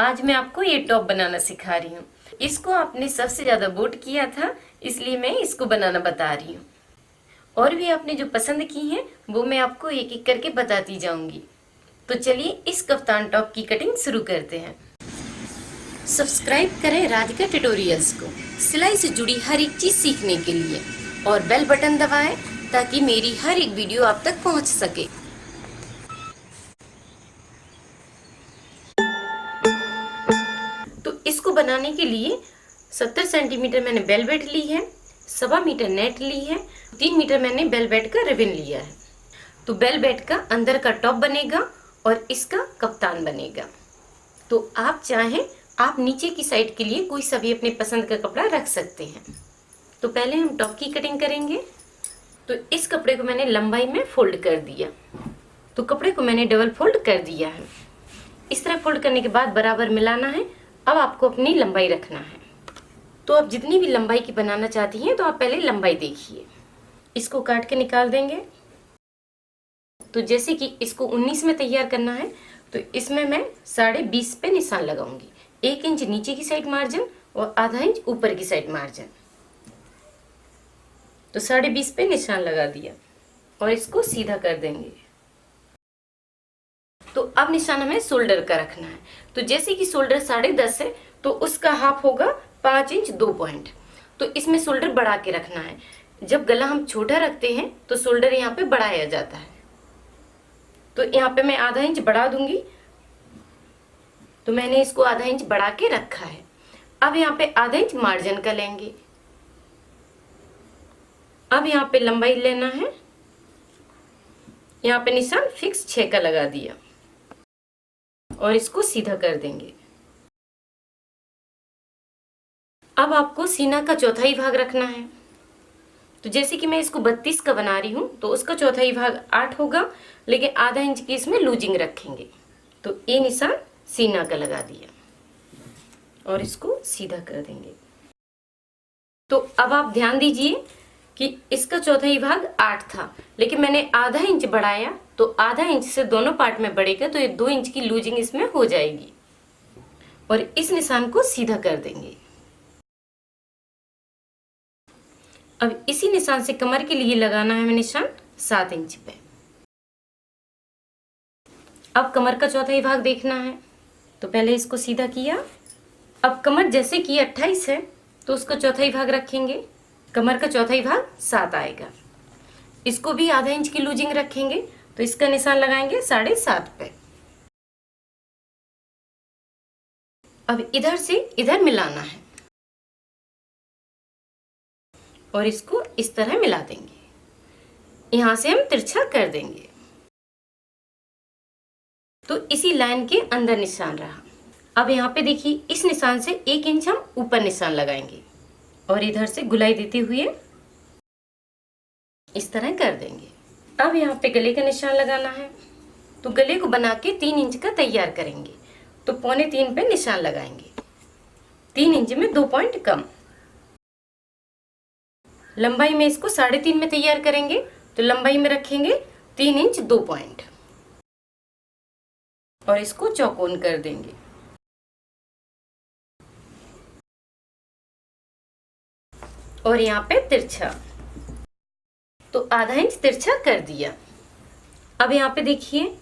आज मैं आपको ये टॉप बनाना सिखा रही हूँ। इसको आपने सबसे ज्यादा वोट किया था, इसलिए मैं इसको बनाना बता रही हूँ। और भी आपने जो पसंद की हैं वो मैं आपको एक एक करके बताती जाऊंगी। तो चलिए इस कफ्तान टॉप की कटिंग शुरू करते हैं। सब्सक्राइब करें राधिका ट्यूटोरियल्स को सिलाई से जुड़ी हर एक चीज सीखने के लिए, और बेल बटन दबाएं ताकि मेरी हर एक वीडियो आप तक पहुंच सके। तो इसको बनाने के लिए 70 सेंटीमीटर मैंने वेलवेट ली है, 1.25 मीटर नेट ली है, 3 मीटर मैंने वेलवेट का रिबन लिया है। तो वेलवेट का अंदर का टॉप बनेगा और इसका कफ्तान बनेगा। तो आप चाहें आप नीचे की साइड के लिए कोई सा भी अपने पसंद का कपड़ा रख सकते हैं। तो पहले हम टॉप की कटिंग करेंगे। तो इस कपड़े को मैंने लंबाई में फोल्ड कर दिया। तो कपड़े को मैंने डबल फोल्ड कर दिया है। इस तरह फोल्ड करने के बाद बराबर मिलाना है। अब आपको अपनी लंबाई रखना है। तो आप जितनी भी लंबाई की बनाना चाहती हैं तो आप पहले लंबाई देखिए। इसको काट के निकाल देंगे। तो जैसे कि इसको 19 में तैयार करना है तो इसमें मैं 20.5 पे निशान लगाऊंगी। 1 इंच नीचे की साइड मार्जिन और आधा इंच ऊपर की साइड मार्जिन। तो 20.5 पे निशान लगा दिया और इसको सीधा कर देंगे। तो अब निशान हमें शोल्डर का रखना है। तो जैसे कि शोल्डर 10.5 है तो उसका हाफ होगा 5 इंच 2 पॉइंट। तो इसमें शोल्डर बढ़ा के रखना है। जब गला हम छोटा रखते हैं तो शोल्डर यहाँ पे बढ़ाया जाता है। तो यहाँ पे मैं आधा इंच बढ़ा दूंगी। तो मैंने इसको आधा इंच बढ़ा के रखा है। अब यहाँ पे आधा इंच मार्जिन का लेंगे। अब यहाँ पे लंबाई लेना है। यहाँ पे निशान फिक्स 6 का लगा दिया और इसको सीधा कर देंगे। अब आपको सीना का चौथाई भाग रखना है। तो जैसे कि मैं इसको 32 का बना रही हूं तो उसका चौथाई भाग 8 होगा, लेकिन आधा इंच की इसमें लूजिंग रखेंगे। तो ये निशान सीना का लगा दिया और इसको सीधा कर देंगे। तो अब आप ध्यान दीजिए कि इसका चौथाई भाग 8 था, लेकिन मैंने आधा इंच बढ़ाया तो आधा इंच से दोनों पार्ट में बढ़ेगा तो ये 2 इंच की लूजिंग इसमें हो जाएगी। और इस निशान को सीधा कर देंगे। अब इसी निशान से कमर के लिए लगाना है हमें निशान 7 इंच पे। अब कमर का चौथाई भाग देखना है। तो पहले इसको सीधा किया। अब कमर जैसे कि 28 है तो उसका चौथाई भाग रखेंगे। कमर का चौथाई भाग 7 आएगा। इसको भी आधा इंच की लूजिंग रखेंगे तो इसका निशान लगाएंगे 7.5 पे। अब इधर से इधर मिलाना है और इसको इस तरह मिला देंगे। यहां से हम तिरछा कर देंगे। तो इसी लाइन के अंदर निशान रहा। अब यहाँ पे देखिए इस निशान से 1 इंच हम ऊपर निशान लगाएंगे और इधर से गुलाई देते हुए इस तरह कर देंगे। अब यहाँ पे गले का निशान लगाना है। तो गले को बना के 3 इंच का तैयार करेंगे। तो 2.25 पे निशान लगाएंगे। 3 इंच में 2 पॉइंट कम। लंबाई में इसको 3.5 में तैयार करेंगे तो लंबाई में रखेंगे 3 इंच 2 पॉइंट और इसको चौकोन कर देंगे। और यहाँ पे तिरछा, तो आधा इंच तिरछा कर दिया। अब यहाँ पे देखिए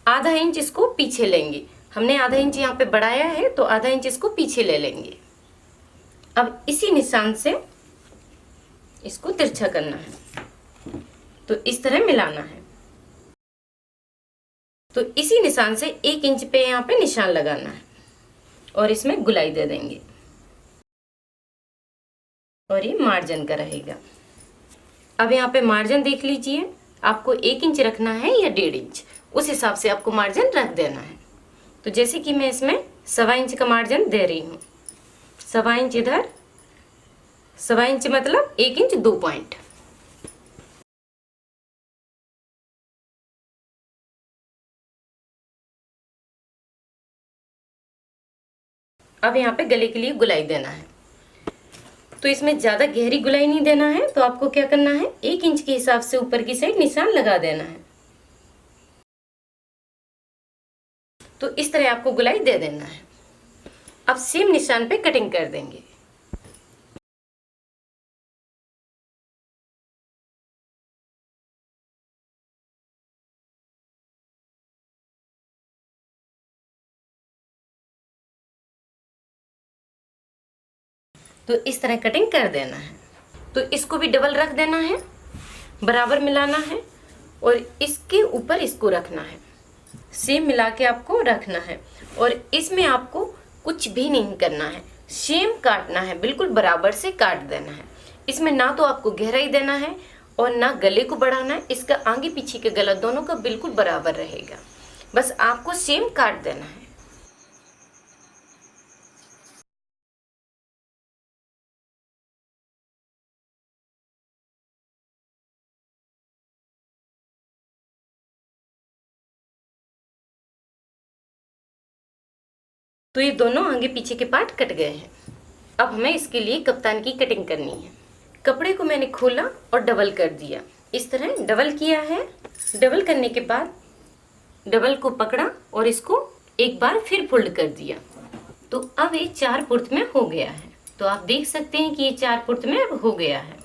आधा इंच इसको पीछे लेंगे। हमने आधा इंच यहाँ पे बढ़ाया है तो आधा इंच इसको पीछे ले लेंगे। अब इसी निशान से इसको तिरछा करना है। तो इस तरह मिलाना है। तो इसी निशान से 1 इंच पे यहाँ पे निशान लगाना है और इसमें गुलाई दे देंगे और ये मार्जिन का रहेगा। अब यहाँ पे मार्जिन देख लीजिए, आपको 1 इंच रखना है या 1.5 इंच, उस हिसाब से आपको मार्जिन रख देना है। तो जैसे कि मैं इसमें 1.25 इंच का मार्जिन दे रही हूँ। 1.25 इंच इधर, 1.25 इंच मतलब 1 इंच 2 पॉइंट। अब यहाँ पे गले के लिए गुलाई देना है। तो इसमें ज्यादा गहरी गुलाई नहीं देना है। तो आपको क्या करना है, 1 इंच के हिसाब से ऊपर की साइड निशान लगा देना है। तो इस तरह आपको गुलाई दे देना है। अब सेम निशान पे कटिंग कर देंगे। तो इस तरह कटिंग कर देना है। तो इसको भी डबल रख देना है, बराबर मिलाना है और इसके ऊपर इसको रखना है। सेम मिला के आपको रखना है और इसमें आपको कुछ भी नहीं करना है, सेम काटना है, बिल्कुल बराबर से काट देना है। इसमें ना तो आपको गहराई देना है और ना गले को बढ़ाना है। इसका आगे पीछे के गला दोनों का बिल्कुल बराबर रहेगा, बस आपको सेम काट देना है। तो ये दोनों आगे पीछे के पार्ट कट गए हैं। अब हमें इसके लिए कप्तान की कटिंग करनी है। कपड़े को मैंने खोला और डबल कर दिया, इस तरह डबल किया है। डबल करने के बाद डबल को पकड़ा और इसको एक बार फिर फोल्ड कर दिया। तो अब ये 4 पुर्त में हो गया है। तो आप देख सकते हैं कि ये 4 पुर्त में अब हो गया है।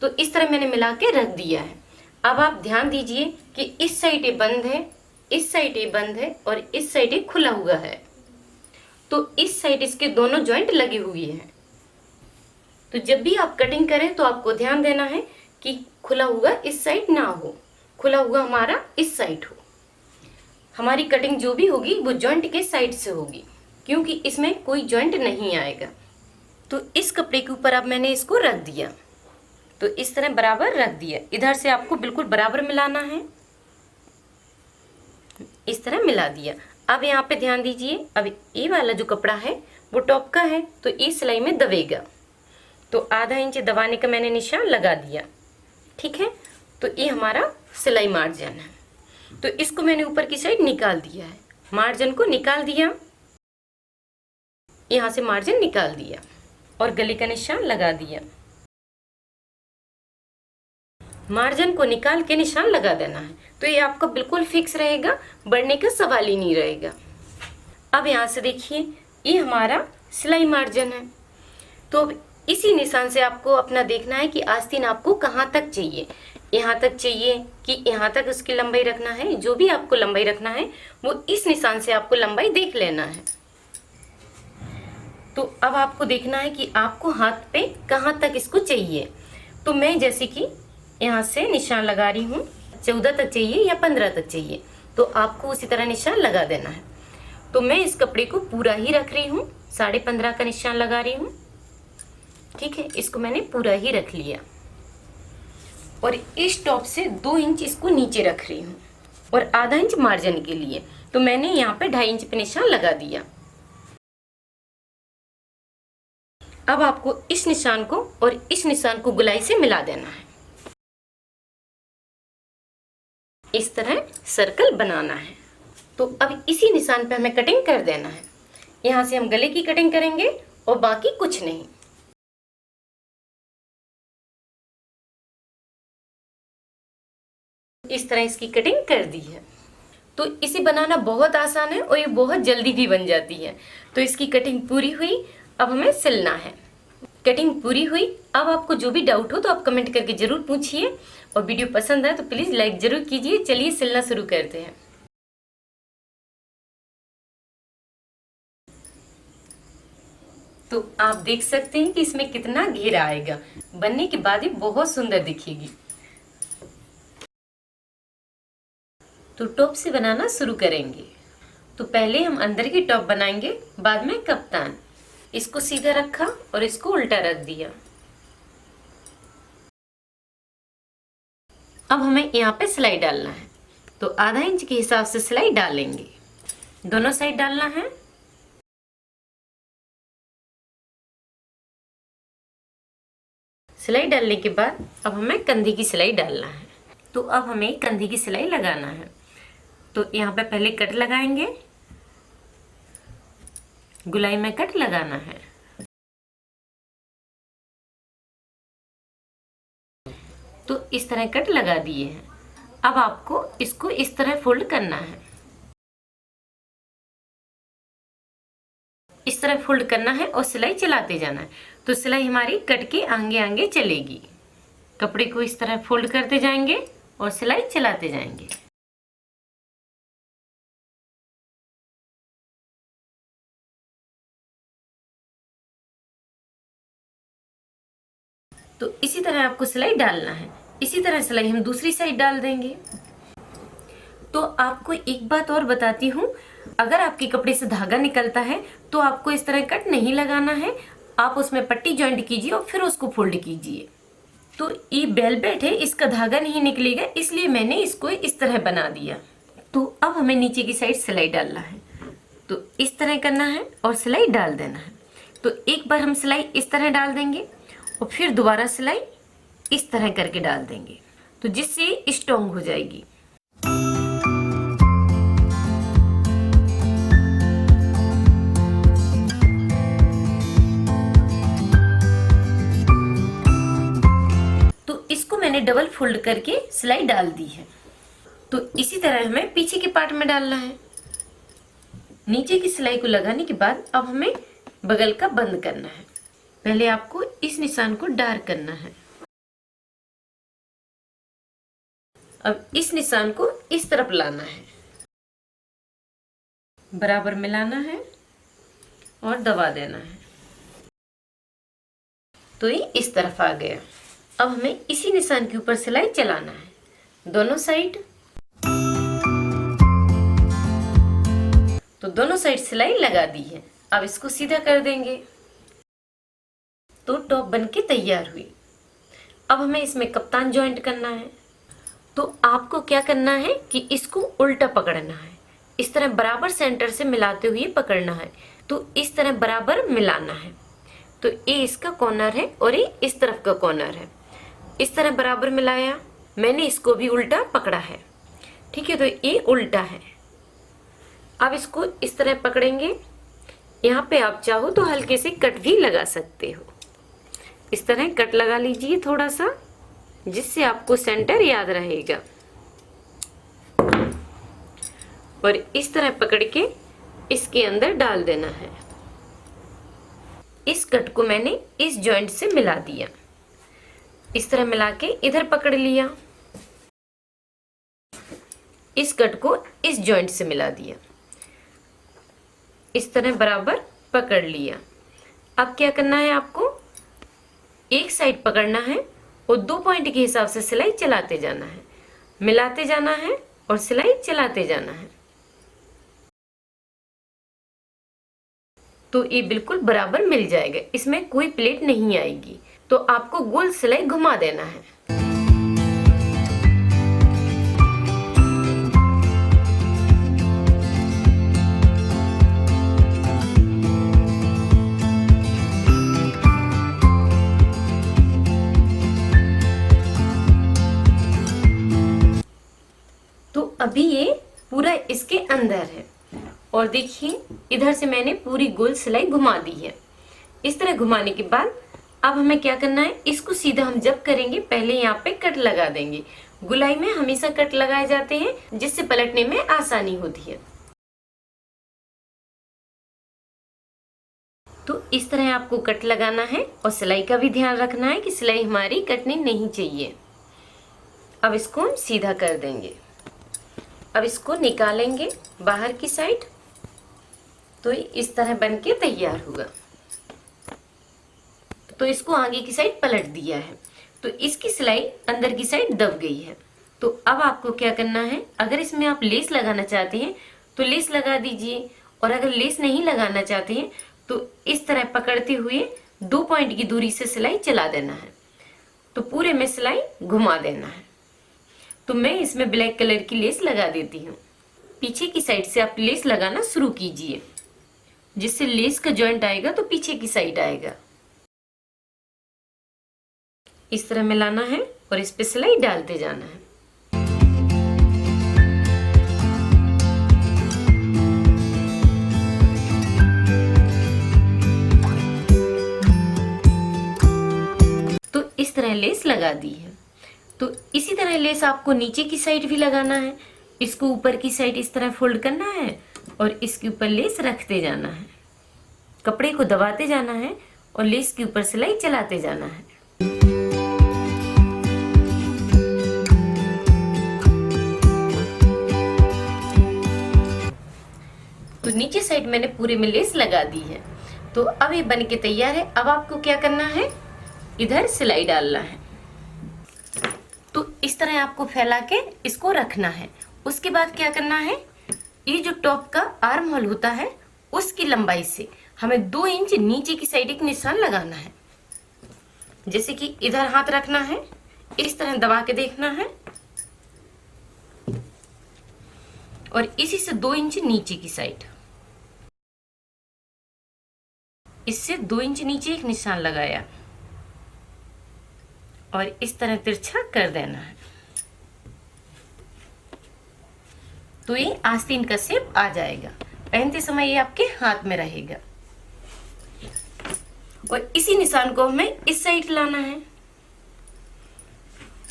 तो इस तरह मैंने मिला के रख दिया है। अब आप ध्यान दीजिए कि इस साइड ये बंद है, इस साइड ये बंद है और इस साइड ये खुला हुआ है। तो इस साइड इसके दोनों जॉइंट लगी हुई है। तो जब भी आप कटिंग करें तो आपको ध्यान देना है कि खुला हुआ इस साइड ना हो, खुला हुआ हमारा इस साइड हो। हमारी कटिंग जो भी होगी वो जॉइंट के साइड से होगी, क्योंकि इसमें कोई जॉइंट नहीं आएगा। तो इस कपड़े के ऊपर अब मैंने इसको रख दिया। तो इस तरह बराबर रख दिया। इधर से आपको बिल्कुल बराबर मिलाना है, इस तरह मिला दिया। अब यहाँ पे ध्यान दीजिए, अब ये वाला जो कपड़ा है वो टॉप का है, तो इस सिलाई में दबेगा। तो आधा इंच दबाने का मैंने निशान लगा दिया, ठीक है। तो ये हमारा सिलाई मार्जिन है। तो इसको मैंने ऊपर की साइड निकाल दिया है, मार्जिन को निकाल दिया, यहाँ से मार्जिन निकाल दिया और गले का निशान लगा दिया। मार्जिन को निकाल के निशान लगा देना है। तो ये आपका बिल्कुल फिक्स रहेगा, बढ़ने का सवाल ही नहीं रहेगा। अब यहाँ से देखिए, ये हमारा सिलाई मार्जिन है। तो अब इसी निशान से आपको अपना देखना है कि आस्तीन आपको कहाँ तक चाहिए। यहाँ तक चाहिए कि यहाँ तक उसकी लंबाई रखना है। जो भी आपको लंबाई रखना है वो इस निशान से आपको लंबाई देख लेना है। तो अब आपको देखना है कि आपको हाथ पे कहाँ तक इसको चाहिए। तो मैं जैसे कि यहाँ से निशान लगा रही हूँ, 14 तक चाहिए या 15 तक चाहिए, तो आपको उसी तरह निशान लगा देना है। तो मैं इस कपड़े को पूरा ही रख रही हूँ, 15.5 का निशान लगा रही हूँ, ठीक है। इसको मैंने पूरा ही रख लिया और इस टॉप से 2 इंच इसको नीचे रख रही हूँ और आधा इंच मार्जिन के लिए। तो मैंने यहाँ पे 2.5 इंच पे निशान लगा दिया। अब आपको इस निशान को और इस निशान को गुलाई से मिला देना है। इस तरह सर्कल बनाना है। तो अब इसी निशान पे हमें कटिंग कर देना है। यहाँ से हम गले की कटिंग करेंगे और बाकी कुछ नहीं। इस तरह इसकी कटिंग कर दी है। तो इसे बनाना बहुत आसान है और ये बहुत जल्दी भी बन जाती है। तो इसकी कटिंग पूरी हुई, अब हमें सिलना है। कटिंग पूरी हुई। अब आपको जो भी डाउट हो तो आप कमेंट करके जरूर पूछिए और वीडियो पसंद आए तो प्लीज लाइक जरूर कीजिए। चलिए सिलना शुरू करते हैं। तो आप देख सकते हैं कि इसमें कितना घेरा आएगा। बनने के बाद ये बहुत सुंदर दिखेगी। तो टॉप से बनाना शुरू करेंगे। तो पहले हम अंदर की टॉप बनाएंगे, बाद में कप्तान। इसको सीधा रखा और इसको उल्टा रख दिया। अब हमें यहाँ पे सिलाई डालना है। तो आधा इंच के हिसाब से सिलाई डालेंगे, दोनों साइड डालना है। सिलाई डालने के बाद अब हमें कंधे की सिलाई डालना है। तो अब हमें कंधे की सिलाई लगाना है। तो यहाँ पे पहले कट लगाएंगे, गुलाई में कट लगाना है। तो इस तरह कट लगा दिए हैं। अब आपको इसको इस तरह फोल्ड करना है। इस तरह फोल्ड करना है और सिलाई चलाते जाना है। तो सिलाई हमारी कट के आगे आगे चलेगी। कपड़े को इस तरह फोल्ड करते जाएंगे और सिलाई चलाते जाएंगे। तो इसी तरह आपको सिलाई डालना है। इसी तरह सिलाई हम दूसरी साइड डाल देंगे। तो आपको एक बात और बताती हूँ, अगर आपके कपड़े से धागा निकलता है तो आपको इस तरह कट नहीं लगाना है। आप उसमें पट्टी जॉइंट कीजिए और फिर उसको फोल्ड कीजिए। तो ये वेलवेट है, इसका धागा नहीं निकलेगा, इसलिए मैंने इसको इस तरह बना दिया। तो अब हमें नीचे की साइड सिलाई डालना है। तो इस तरह करना है और सिलाई डाल देना है। तो एक बार हम सिलाई इस तरह डाल देंगे और फिर दोबारा सिलाई इस तरह करके डाल देंगे, तो जिससे स्ट्रॉन्ग हो जाएगी। तो इसको मैंने डबल फोल्ड करके सिलाई डाल दी है। तो इसी तरह हमें पीछे के पार्ट में डालना है। नीचे की सिलाई को लगाने के बाद अब हमें बगल का बंद करना है। पहले आपको इस निशान को डार्क करना है। अब इस निशान को इस तरफ लाना है, बराबर मिलाना है और दबा देना है। तो ये इस तरफ आ गया। अब हमें इसी निशान के ऊपर सिलाई चलाना है दोनों साइड। तो दोनों साइड सिलाई लगा दी है। अब इसको सीधा कर देंगे। तो टॉप बनके तैयार हुई। अब हमें इसमें कप्तान जॉइंट करना है। तो आपको क्या करना है कि इसको उल्टा पकड़ना है। इस तरह बराबर सेंटर से मिलाते हुए पकड़ना है। तो इस तरह बराबर मिलाना है। तो ये इसका कॉर्नर है और ये इस तरफ का कॉर्नर है। इस तरह बराबर मिलाया। मैंने इसको भी उल्टा पकड़ा है। ठीक है, तो ये उल्टा है। अब इसको इस तरह पकड़ेंगे। यहाँ पे आप चाहो तो हल्के से कट भी लगा सकते हो। इस तरह कट लगा लीजिए थोड़ा सा, जिससे आपको सेंटर याद रहेगा। और इस तरह पकड़ के इसके अंदर डाल देना है। इस कट को मैंने इस जॉइंट से मिला दिया। इस तरह मिला के इधर पकड़ लिया। इस कट को इस जॉइंट से मिला दिया। इस तरह बराबर पकड़ लिया। अब क्या करना है, आपको एक साइड पकड़ना है और 2 पॉइंट के हिसाब से सिलाई चलाते जाना है, मिलाते जाना है और सिलाई चलाते जाना है। तो ये बिल्कुल बराबर मिल जाएगा, इसमें कोई प्लेट नहीं आएगी। तो आपको गोल सिलाई घुमा देना है। तो अभी ये पूरा इसके अंदर है और देखिए इधर से मैंने पूरी गोल सिलाई घुमा दी है। इस तरह घुमाने के बाद अब हमें क्या करना है, इसको सीधा हम जब करेंगे पहले यहाँ पे कट लगा देंगे। गुलाई में हमेशा कट लगाए जाते हैं, जिससे पलटने में आसानी होती है। तो इस तरह आपको कट लगाना है और सिलाई का भी ध्यान रखना है कि सिलाई हमारी कटनी नहीं चाहिए। अब इसको हम सीधा कर देंगे। अब इसको निकालेंगे बाहर की साइड। तो इस तरह बनके तैयार होगा। तो इसको आगे की साइड पलट दिया है। तो इसकी सिलाई अंदर की साइड दब गई है। तो अब आपको क्या करना है, अगर इसमें आप लेस लगाना चाहते हैं तो लेस लगा दीजिए, और अगर लेस नहीं लगाना चाहते हैं तो इस तरह पकड़ते हुए 2 पॉइंट की दूरी से सिलाई चला देना है। तो पूरे में सिलाई घुमा देना है। तो मैं इसमें ब्लैक कलर की लेस लगा देती हूँ। पीछे की साइड से आप लेस लगाना शुरू कीजिए, जिससे लेस का जॉइंट आएगा तो पीछे की साइड आएगा। इस तरह मिलाना है और इस पे सिलाई डालते जाना है। तो इस तरह लेस लगा दी है। तो इसी तरह लेस आपको नीचे की साइड भी लगाना है। इसको ऊपर की साइड इस तरह फोल्ड करना है और इसके ऊपर लेस रखते जाना है। कपड़े को दबाते जाना है और लेस के ऊपर सिलाई चलाते जाना है। तो नीचे साइड मैंने पूरे में लेस लगा दी है। तो अब ये बन के तैयार है। अब आपको क्या करना है, इधर सिलाई डालना है। तो इस तरह आपको फैला के इसको रखना है। उसके बाद क्या करना है, ये जो टॉप का आर्म होल होता है उसकी लंबाई से हमें 2 इंच नीचे की साइड एक निशान लगाना है। जैसे कि इधर हाथ रखना है, इस तरह दबा के देखना है और इसी से 2 इंच नीचे की साइड, इससे 2 इंच नीचे एक निशान लगाया और इस तरह तिरछा कर देना है। तो ये आस्तीन का शेप आ जाएगा। पहनते समय ये आपके हाथ में रहेगा और इसी निशान को हमें इस साइड लाना है।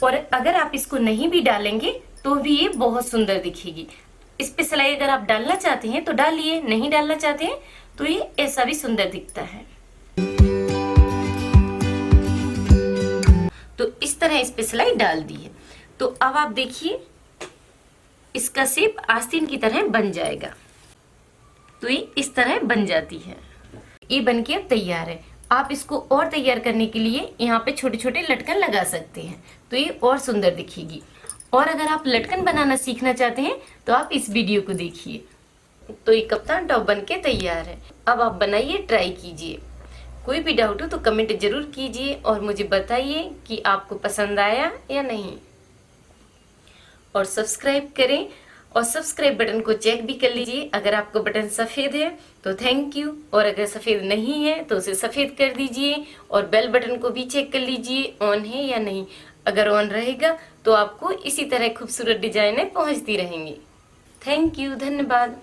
और अगर आप इसको नहीं भी डालेंगे तो भी ये बहुत सुंदर दिखेगी। इस पे सिलाई अगर आप डालना चाहते हैं तो डालिए, नहीं डालना चाहते हैं तो ये ऐसा भी सुंदर दिखता है। तो इस तरह इस पे सिलाई डाल दी है। तो अब आप देखिए इसका शेप आस्तीन की तरह बन जाएगा। तो ये इस तरह बन जाती है। ये बनके अब तैयार है। आप इसको और तैयार करने के लिए यहाँ पे छोटे छोटे लटकन लगा सकते हैं, तो ये और सुंदर दिखेगी। और अगर आप लटकन बनाना सीखना चाहते हैं तो आप इस वीडियो को देखिए। तो ये कप्तान टॉप बनके तैयार है। अब आप बनाइए, ट्राई कीजिए। कोई भी डाउट हो तो कमेंट जरूर कीजिए और मुझे बताइए कि आपको पसंद आया या नहीं। और सब्सक्राइब करें और सब्सक्राइब बटन को चेक भी कर लीजिए। अगर आपको बटन सफ़ेद है तो थैंक यू, और अगर सफ़ेद नहीं है तो उसे सफ़ेद कर दीजिए। और बेल बटन को भी चेक कर लीजिए ऑन है या नहीं। अगर ऑन रहेगा तो आपको इसी तरह खूबसूरत डिजाइनें पहुंचती रहेंगी। थैंक यू, धन्यवाद।